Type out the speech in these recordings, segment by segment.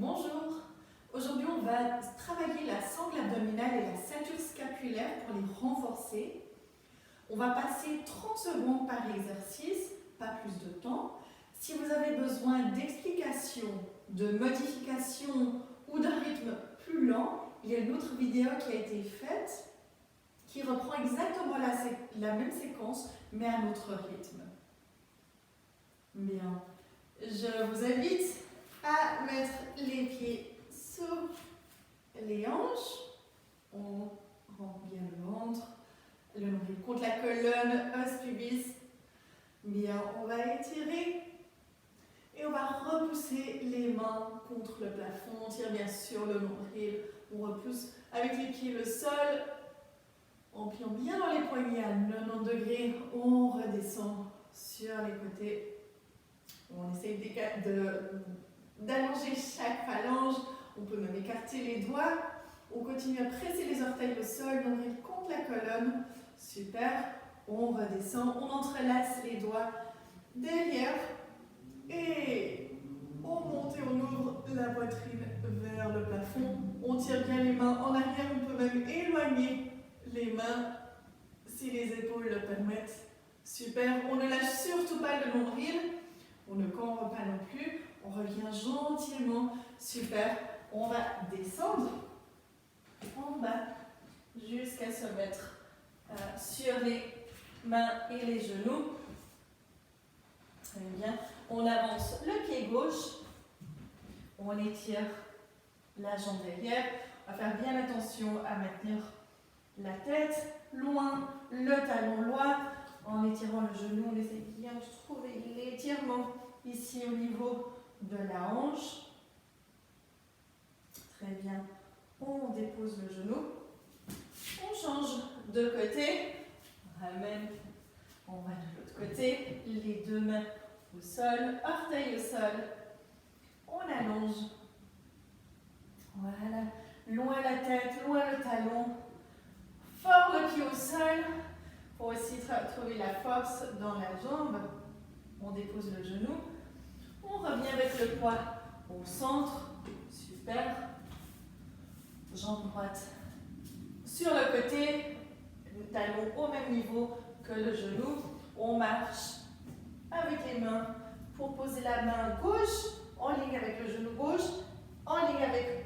Bonjour, aujourd'hui on va travailler la sangle abdominale et la ceinture scapulaire pour les renforcer. On va passer 30 secondes par exercice, pas plus de temps. Si vous avez besoin d'explications, de modifications ou d'un rythme plus lent, il y a une autre vidéo qui a été faite qui reprend exactement la même séquence mais à un autre rythme. Bien, je vous invite à mettre les pieds sous les hanches. On rend bien le ventre, le nombril contre la colonne, os pubis. Bien, on va étirer et on va repousser les mains contre le plafond. On tire bien sûr le nombril. On repousse avec les pieds le sol. En pliant bien dans les poignets à 90 degrés, on redescend sur les côtés. On essaye d'allonger chaque phalange. On peut même écarter les doigts. On continue à presser les orteils au sol, nombril contre la colonne. Super. On redescend. On entrelace les doigts derrière. Et on monte et on ouvre la poitrine vers le plafond. On tire bien les mains en arrière. On peut même éloigner les mains si les épaules le permettent. Super. On ne lâche surtout pas le nombril. On ne cambre pas non plus. On revient gentiment. Super. On va descendre en bas jusqu'à se mettre sur les mains et les genoux. Très bien. On avance le pied gauche. On étire la jambe derrière. On va faire bien attention à maintenir la tête loin, le talon loin. En étirant le genou, on essaie bien de trouver l'étirement ici au niveau de la hanche. Très bien. On dépose le genou. On change de côté. On ramène. On va de l'autre côté. Les deux mains au sol. Orteils au sol. On allonge. Voilà. Loin la tête, loin le talon. Fort le pied au sol. Pour aussi trouver la force dans la jambe. On dépose le genou. On revient avec le poids au centre. Super. Jambe droite sur le côté. Le talon au même niveau que le genou. On marche avec les mains pour poser la main gauche en ligne avec le genou gauche, en ligne avec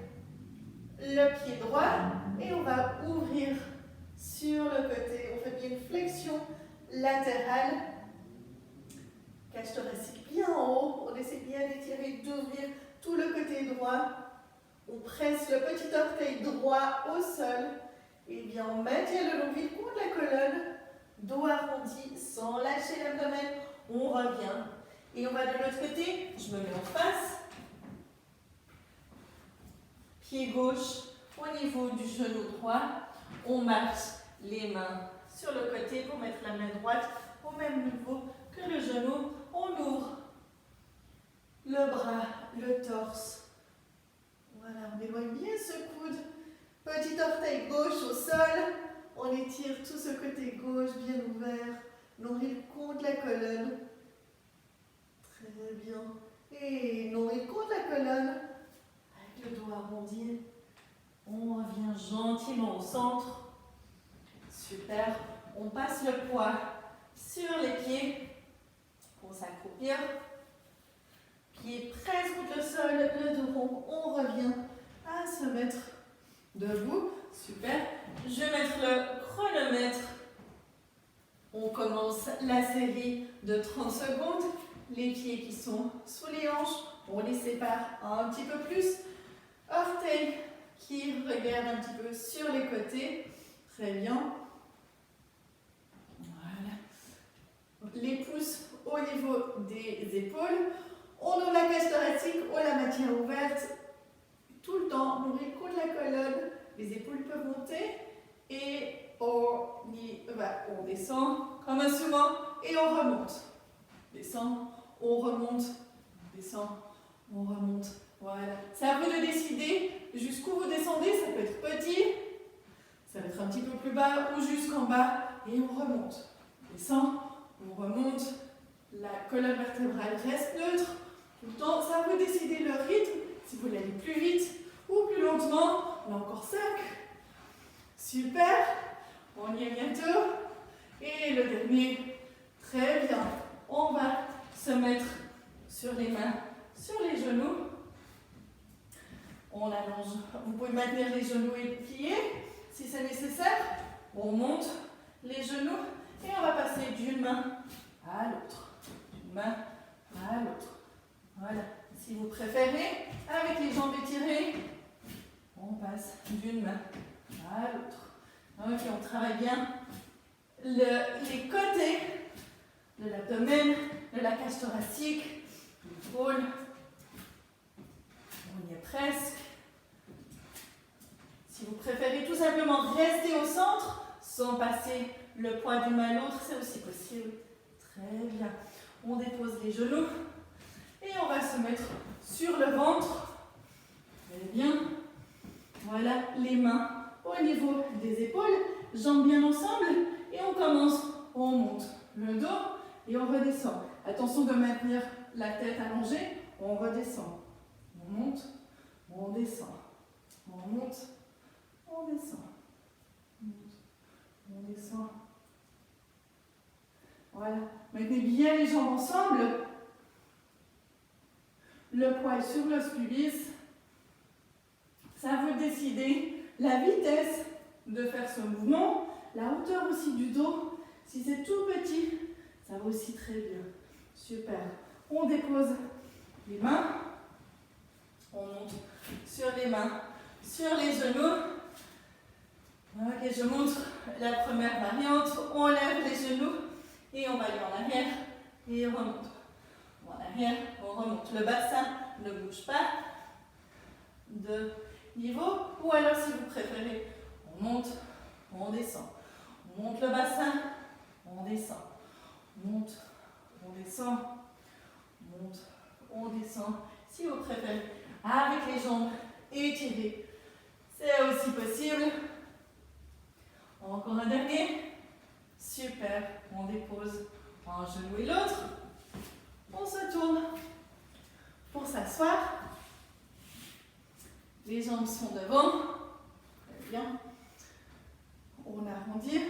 le pied droit. Et on va ouvrir sur le côté. On fait bien une flexion latérale. Cage thoracique bien en haut. On essaie bien d'étirer, d'ouvrir tout le côté droit. On presse le petit orteil droit au sol. Et bien on maintient le nombril contre la colonne. Dos arrondi sans lâcher l'abdomen. On revient. Et on va de l'autre côté. Je me mets en face. Pied gauche au niveau du genou droit. On marche les mains sur le côté pour mettre la main droite au même niveau que le genou. On ouvre le bras, le torse. Voilà, on éloigne bien ce coude. Petit orteil gauche au sol. On étire tout ce côté gauche bien ouvert. Nombril contre la colonne. Très bien. Et nombril contre la colonne. Avec le dos arrondi. On revient gentiment au centre. Super. On passe le poids sur les pieds pour s'accroupir. Pieds presque contre le sol, le dos rond. On revient à se mettre debout. Super. Je vais mettre le chronomètre. On commence la série de 30 secondes. Les pieds qui sont sous les hanches, on les sépare un petit peu plus. Orteils qui regardent un petit peu sur les côtés. Très bien. Voilà. Les pouces au niveau des épaules. On ouvre la cage thoracique, on la maintient ouverte. Tout le temps, nombril contre la colonne. Les épaules peuvent monter. Et on y va. On descend comme un sumo et on remonte. Descend, on remonte. Descend, on remonte. Voilà. C'est à vous de décider jusqu'où vous descendez. Ça peut être petit, ça va être un petit peu plus bas ou jusqu'en bas. Et on remonte. Descend, on remonte. La colonne vertébrale reste neutre. Tout le temps, ça à vous de décider le rythme Si vous voulez aller plus vite ou plus lentement, on a encore 5. Super. On y est bientôt. Et le dernier. Très bien. On va se mettre sur les mains, sur les genoux. On allonge. Vous pouvez maintenir les genoux et pliés si c'est nécessaire. On monte les genoux et on va passer d'une main à l'autre. D'une main à l'autre. Voilà. Si vous préférez, avec les jambes étirées, on passe d'une main à l'autre. Ok, on travaille bien les côtés de l'abdomen, de la cage thoracique, l'épaule. On y est presque. Si vous préférez tout simplement rester au centre, sans passer le poids d'une main à l'autre, c'est aussi possible. Très bien. On dépose les genoux et on va se mettre sur le ventre. Très bien. Voilà, les mains au niveau des épaules, jambes bien ensemble et on commence. On monte le dos et on redescend. Attention de maintenir la tête allongée. On redescend. On monte, on descend. On monte, on descend. On monte, on descend. Voilà. Maintenez bien les jambes ensemble. Le poids est sur l'os pubis. Ça vous décider la vitesse de faire ce mouvement, la hauteur aussi du dos. Si c'est tout petit, ça va aussi très bien. Super. On dépose les mains. On monte sur les mains, sur les genoux. Ok, je montre la première variante. On lève les genoux et on va aller en arrière et on remonte. En arrière, on remonte. Le bassin ne bouge pas de niveau. Ou alors, si vous préférez, on monte, on descend. On monte le bassin, on descend. On monte, on descend. On monte, on descend. Si vous préférez, avec les jambes étirées, c'est aussi possible. Encore un dernier. Super. On dépose un genou et l'autre. On se tourne pour s'asseoir. Les jambes sont devant. Très bien. On arrondit.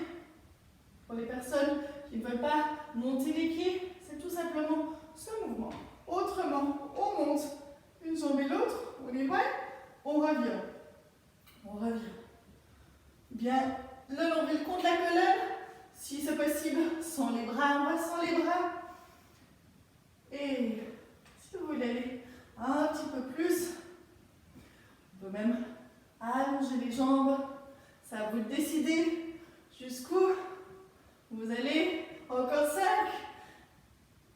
Pour les personnes qui ne veulent pas monter les pieds, c'est tout simplement ce mouvement. Autrement, on monte une jambe et l'autre, on éloigne, on revient. On revient. Bien, le nombril contre la colonne, si c'est possible, sans les bras, on va sans les bras. Et si vous voulez aller un petit peu plus, on peut même allonger les jambes. Ça va vous décider jusqu'où vous allez. Encore 5.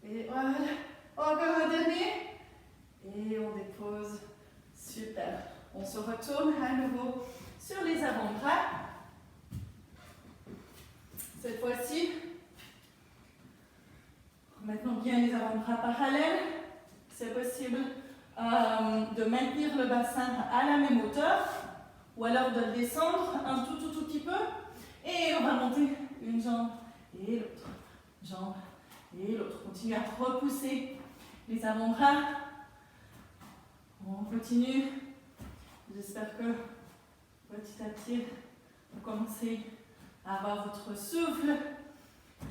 Et voilà. Encore un dernier. Et on dépose. Super. On se retourne à nouveau sur les avant-bras. Cette fois-ci, maintenant bien les avant-bras parallèles. C'est possible de maintenir le bassin à la même hauteur ou alors de le descendre un tout petit peu. Et on va monter une jambe et l'autre. Jambe et l'autre. Continuez à repousser les avant-bras. On continue. J'espère que petit à petit, vous commencez à avoir votre souffle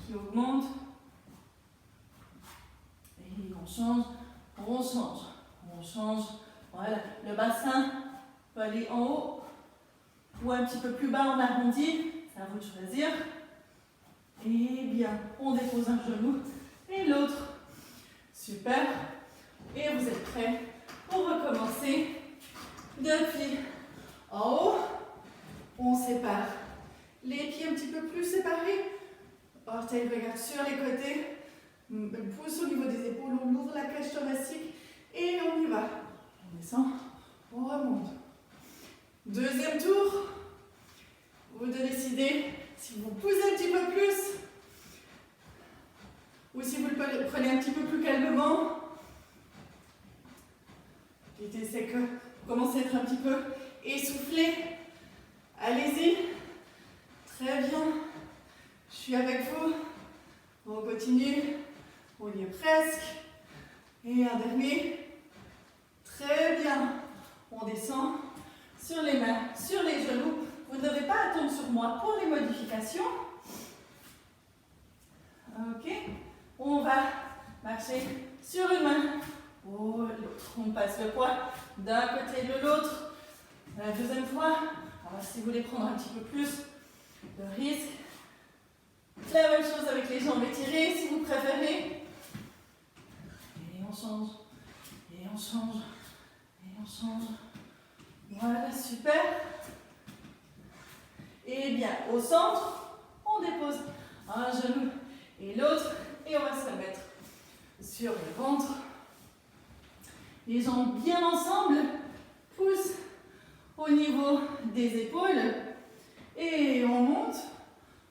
qui augmente. Et on change, on change, on change. Voilà, le bassin peut aller en haut ou un petit peu plus bas en arrondi. C'est à vous de choisir. Et bien, on dépose un genou et l'autre. Super. Et vous êtes prêts pour recommencer. Depuis en haut, on sépare les pieds un petit peu plus séparés. Orteils regardent sur les côtés. Pouce au niveau des épaules, on ouvre la cage thoracique et on y va. On descend, on remonte. Deuxième tour. Vous devez décider si vous poussez un petit peu plus ou si vous le prenez un petit peu plus calmement. L'idée c'est que vous commencez à être un petit peu essoufflé. Allez-y. Très bien. Je suis avec vous. On continue. On y est presque. Et un dernier. Très bien. descend sur les mains, sur les genoux. Vous ne devez pas attendre sur moi pour les modifications. Ok, on va marcher sur une main ou l'autre. On passe le poids d'un côté de l'autre. La deuxième fois, alors si vous voulez prendre un petit peu plus de risque, la même chose avec les jambes étirées si vous préférez. Et on change, et on change, et on change. Voilà, super. Et bien, au centre, on dépose un genou et l'autre, et on va se mettre sur le ventre. Les jambes bien ensemble, pouce au niveau des épaules, et on monte,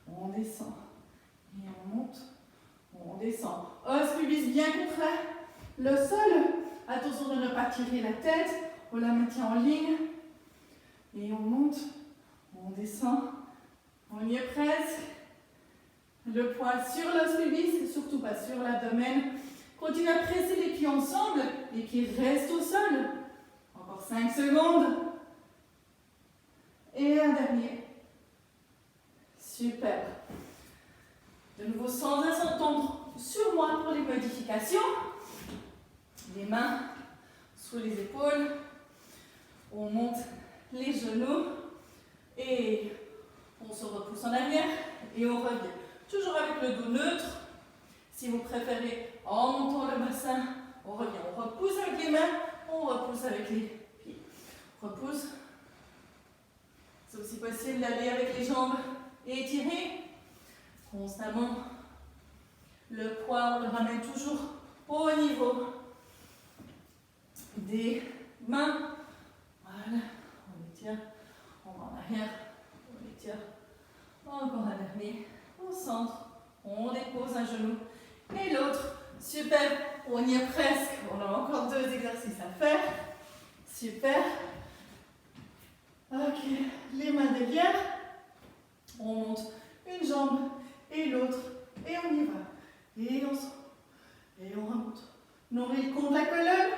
on descend, et on monte, on descend. Os pubis bien contraint, le sol, attention de ne pas tirer la tête, on la maintient en ligne, et on monte, on descend, on y est presque. Le poids sur l'os pubis, surtout pas sur l'abdomen. Continue à presser les pieds ensemble, les pieds restent au sol. Encore 5 secondes. Et un dernier. Super. De nouveau, sans attendre sur moi pour les modifications. Les mains sous les épaules. On monte les genoux. Et on se repousse en arrière. Et on revient. Toujours avec le dos neutre. Si vous préférez, en montant le bassin, on revient. On repousse avec les mains, on repousse avec les pieds. Repousse. C'est aussi possible d'aller avec les jambes étirées. Constamment. Le poids, on le ramène toujours au niveau des mains. Voilà. On étire. On va en arrière. On étire. Encore un dernier. Au centre, on dépose un genou et l'autre. Super, on y est presque. On a encore 2 exercices à faire. Super. Ok, les mains derrière. On monte une jambe et l'autre et on y va. Et on sort. Et on remonte. Nombril contre la colonne.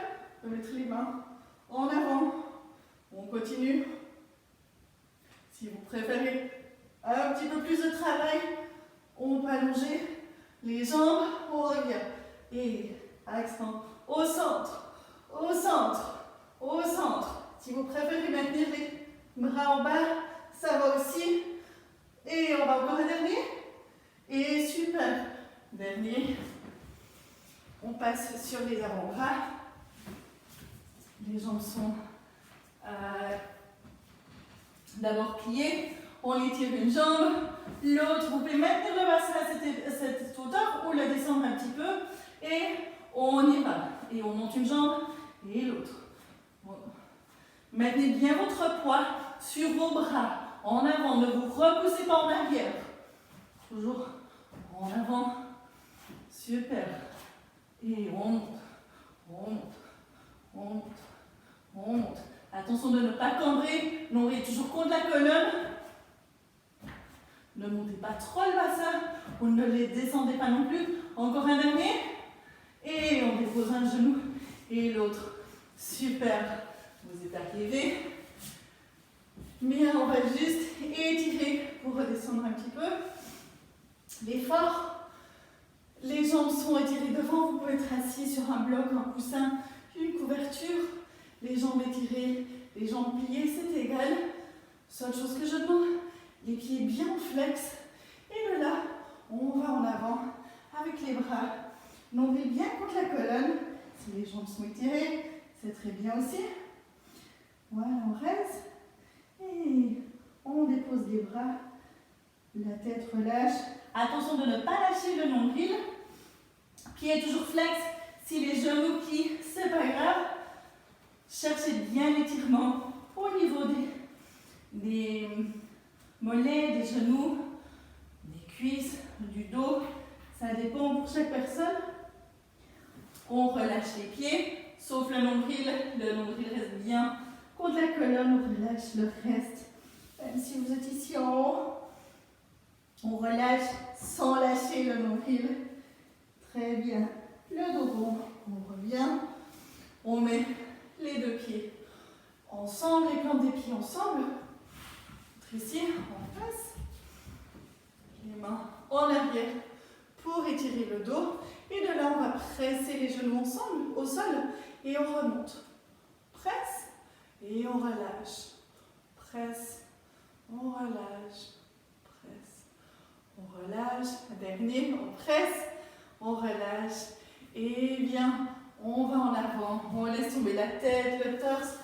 On peut mettre les mains en avant. On continue. Si vous préférez un petit peu plus de travail, on peut allonger les jambes, on revient. Et accent au centre, au centre, au centre. Si vous préférez maintenir les bras en bas, ça va aussi. Et on va encore un dernier. Et super. Dernier. On passe sur les avant-bras. Les jambes sont d'abord pliées. On étire une jambe, l'autre, vous pouvez maintenir le bassin à cette hauteur ou le descendre un petit peu et on y va. Et on monte une jambe et l'autre. Maintenez bien votre poids sur vos bras, en avant, ne vous repoussez pas en arrière. Toujours en avant, super. Et on monte, on monte, on monte, on monte. Attention de ne pas cambrer, nombril toujours contre la colonne. Ne montez pas trop le bassin, ou ne les descendez pas non plus. Encore un dernier. Et on dépose un genou et l'autre. Super. Vous êtes arrivés. Bien, on va juste étirer pour redescendre un petit peu. L'effort. Les jambes sont étirées devant. Vous pouvez être assis sur un bloc, un coussin, une couverture. Les jambes étirées, les jambes pliées, c'est égal. Seule chose que je demande, les pieds bien en flex. Et de là, on va en avant avec les bras. Nombril bien contre la colonne. Si les jambes sont étirées, c'est très bien aussi. Voilà, on reste. Et on dépose les bras. La tête relâche. Attention de ne pas lâcher le nombril. Pieds toujours flex. Si les genoux plient, c'est pas grave. Cherchez bien l'étirement au niveau des mollets, des genoux, des cuisses, du dos. Ça dépend pour chaque personne. On relâche les pieds, sauf le nombril. Le nombril reste bien contre la colonne. On relâche le reste. Même si vous êtes ici en haut, on relâche sans lâcher le nombril. Très bien. Le dos rond. On revient. On met les 2 pieds ensemble. pieds ensemble. Ici, en face. Les mains en arrière pour étirer le dos. Et de là, on va presser les genoux ensemble au sol et on remonte. Presse et on relâche. Presse, on relâche. Presse, on relâche. Dernier, on presse, on relâche. Et bien, on va en avant. On laisse tomber la tête, le torse.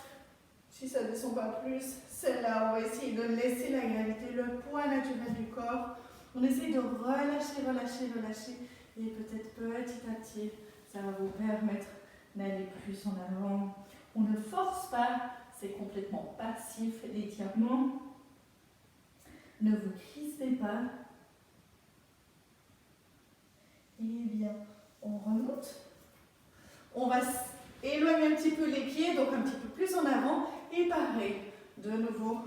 Si ça ne descend pas plus, c'est là. On va essayer de laisser la gravité, le poids naturel du corps. On essaie de relâcher, relâcher, relâcher. Et peut-être petit à petit, ça va vous permettre d'aller plus en avant. On ne force pas, c'est complètement passif l'étirement. Ne vous crispez pas. Et bien, on remonte. On va éloigner un petit peu les pieds, donc un petit peu plus en avant. Et pareil, de nouveau,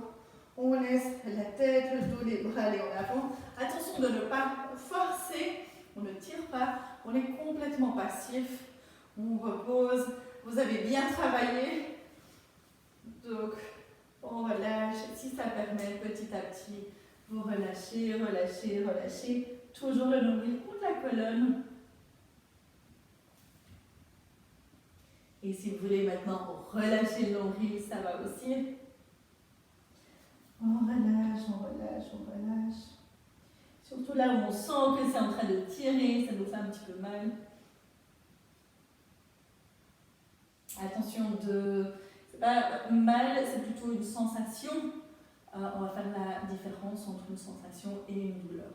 on laisse la tête, le dos, les bras aller en avant. Attention de ne pas forcer. On ne tire pas, on est complètement passif, on repose, vous avez bien travaillé, donc on relâche, si ça permet petit à petit, vous relâchez, relâchez, relâchez, toujours le nombril contre la colonne. Et si vous voulez maintenant relâcher le nombril, ça va aussi. On relâche, on relâche, on relâche. Surtout là où on sent que c'est en train de tirer, ça nous fait un petit peu mal. Attention c'est pas mal, c'est plutôt une sensation. On va faire la différence entre une sensation et une douleur.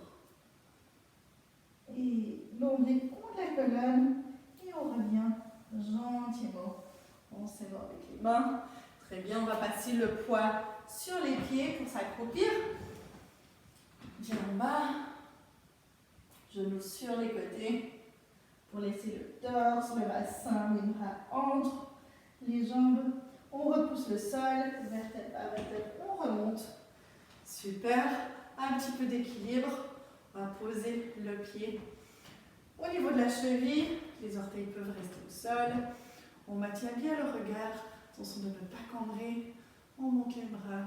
Et l'ombril contre la colonne et on revient gentiment. On s'éloigne avec les mains. Très bien, on va passer le poids sur les pieds pour s'accroupir. Bien en bas, genoux sur les côtés pour laisser le torse, le bassin, les bras entre les jambes. On repousse le sol, vertèbre à vertèbre, on remonte. Super, un petit peu d'équilibre. On va poser le pied au niveau de la cheville. Les orteils peuvent rester au sol. On maintient bien le regard. Attention de ne pas cambrer. On monte les bras.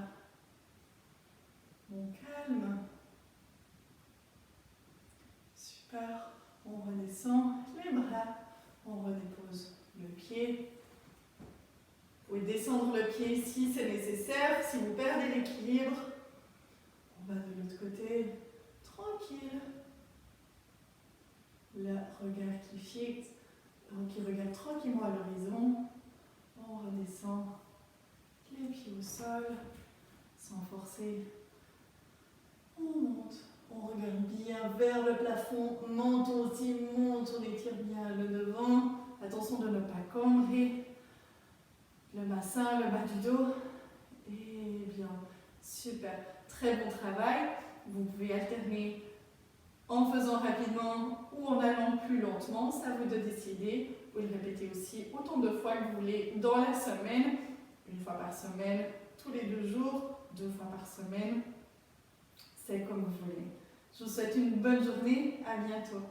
On calme. Super. On redescend les bras. On redépose le pied. Vous pouvez descendre le pied si c'est nécessaire. Si vous perdez l'équilibre, on va de l'autre côté. Tranquille. Le regard qui fixe, qui regarde tranquillement à l'horizon. On redescend les pieds au sol, sans forcer. On monte, on regarde bien vers le plafond, menton aussi monte, on étire bien le devant. Attention de ne pas cambrer le bassin, le bas du dos. Et bien, super, très bon travail. Vous pouvez alterner en faisant rapidement ou en allant plus lentement, c'est à vous de décider. Vous pouvez le répéter aussi autant de fois que vous voulez dans la semaine, une fois par semaine, tous les 2 jours, 2 fois par semaine, c'est comme vous voulez. Je vous souhaite une bonne journée, à bientôt.